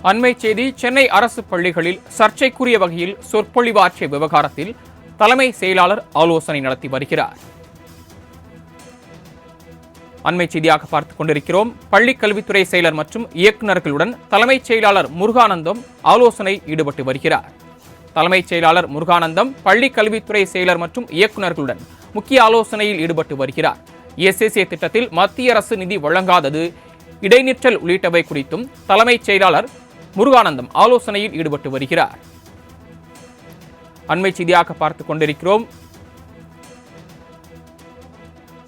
அண்மை செய்தி. சென்னை அரசு பள்ளிகளில் சர்ச்சைக்குரிய வகையில் சொற்பொழிவாற்றிய விவகாரத்தில் தலைமை செயலாளர் ஆலோசனை நடத்தி வருகிறார். அண்மை செய்தியாக பார்த்துக் கொண்டிருக்கிறோம். பள்ளிக் கல்வித்துறை செயலர் மற்றும் இயக்குநர்களுடன் தலைமைச் செயலாளர் முருகானந்தம் ஆலோசனை ஈடுபட்டு வருகிறார். தலைமைச் செயலாளர் முருகானந்தம் பள்ளிக் கல்வித்துறை செயலர் மற்றும் இயக்குநர்களுடன் முக்கிய ஆலோசனையில் ஈடுபட்டு வருகிறார். எஸ்எஸ்ஏ திட்டத்தில் மத்திய அரசு நிதி வழங்காதது, இடைநிற்றல் உள்ளிட்டவை குறித்தும் தலைமைச் செயலாளர் முருகானந்தம் ஆலோசனையில் ஈடுபட்டு வருகிறார். அண்மை செய்தியாக பார்த்துக் கொண்டிருக்கிறோம்.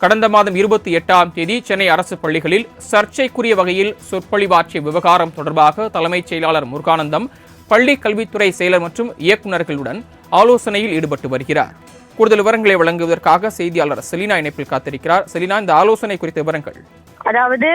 கடந்த மாதம் 28ஆம் தேதி சென்னை அரசு பள்ளிகளில் சர்ச்சைக்குரிய வகையில் சொற்பொழிவாற்றிய விவகாரம் தொடர்பாக தலைமைச் செயலாளர் முருகானந்தம் பள்ளி கல்வித்துறை செயலர் மற்றும் இயக்குநர்களுடன் ஆலோசனையில் ஈடுபட்டு வருகிறார். கூடுதல் விவரங்களை வழங்குவதற்காக செய்தியாளர் செலினா இணைப்பில் காத்திருக்கிறார். செலினா, இந்த ஆலோசனை குறித்த விவரங்கள். அதாவது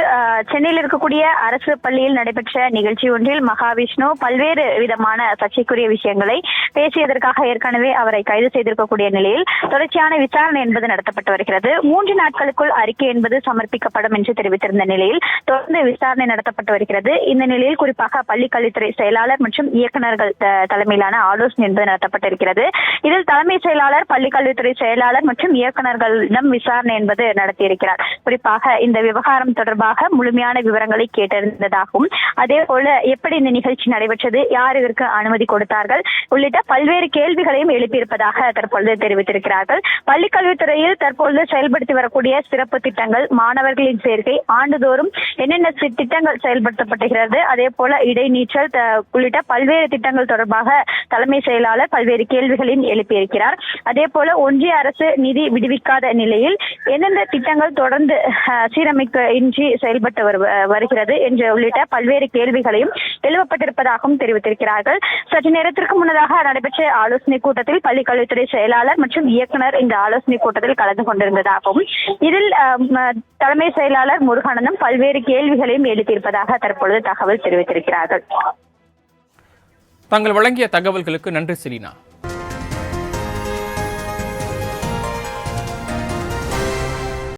சென்னையில் இருக்கக்கூடிய அரசு பள்ளியில் நடைபெற்ற நிகழ்ச்சி ஒன்றில் மகாவிஷ்ணு பல்வேறு விதமான சர்ச்சைக்குரிய விஷயங்களை பேசியதற்காக ஏற்கனவே அவரை கைது செய்திருக்கக்கூடிய நிலையில் தொடர்ச்சியான விசாரணை என்பது நடத்தப்பட்டு வருகிறது. 3 நாட்களுக்குள் அறிக்கை என்பது சமர்ப்பிக்கப்படும் என்று தெரிவித்திருந்த நிலையில் தொடர்ந்து விசாரணை நடத்தப்பட்டு வருகிறது. இந்த நிலையில் குறிப்பாக பள்ளி கல்வித்துறை செயலாளர் மற்றும் இயக்குநர்கள் தலைமையிலான ஆலோசனை என்பது நடத்தப்பட்டிருக்கிறது. இதில் தலைமை செயலாளர் பள்ளி கல்வித்துறை செயலாளர் மற்றும் இயக்குநர்களிடம் விசாரணை என்பது நடத்தியிருக்கிறார். குறிப்பாக இந்த விவகாரம் தொடர்பாக முழுமையான விவரங்களை கேட்டறிந்ததாகவும், அதே போல எப்படி இந்த நிகழ்ச்சி நடைபெற்றது, யார் இதற்கு அனுமதி கொடுத்தார்கள் உள்ளிட்ட பல்வேறு கேள்விகளையும் எழுப்பியிருப்பதாக தற்பொழுது தெரிவித்திருக்கிறார்கள். பள்ளிக் கல்வித்துறையில் தற்பொழுது செயல்படுத்தி வரக்கூடிய சிறப்பு திட்டங்கள், மாணவர்களின் சேர்க்கை, ஆண்டுதோறும் என்னென்ன திட்டங்கள் செயல்படுத்தப்படுகிறது, அதே போல இடைநீற்றல் உள்ளிட்ட பல்வேறு திட்டங்கள் தொடர்பாக தலைமை செயலாளர் பல்வேறு கேள்விகளையும் எழுப்பியிருக்கிறார். அதே போல ஒன்றிய அரசு நிதி விடுவிக்காத நிலையில் எந்தெந்த திட்டங்கள் தொடர்ந்து சீரமைக்க இன்றி செயல்பட்டு வருகிறது என்று உள்ளிட்ட பல்வேறு கேள்விகளையும் எழுப்பப்பட்டிருப்பதாகவும் தெரிவித்திருக்கிறார்கள். சற்று நேரத்திற்கு முன்னதாக நடைபெற்ற ஆலோசனை கூட்டத்தில் பள்ளிக் கல்வித்துறை செயலாளர் மற்றும் இயக்குநர் இந்த ஆலோசனை கூட்டத்தில் கலந்து கொண்டிருந்ததாகவும், இதில் தலைமை செயலாளர் முருகானந்தம் பல்வேறு கேள்விகளையும் எழுப்பியிருப்பதாக தற்பொழுது தகவல் தெரிவித்திருக்கிறார்கள். தாங்கள் வழங்கிய தகவல்களுக்கு நன்றி செலினா.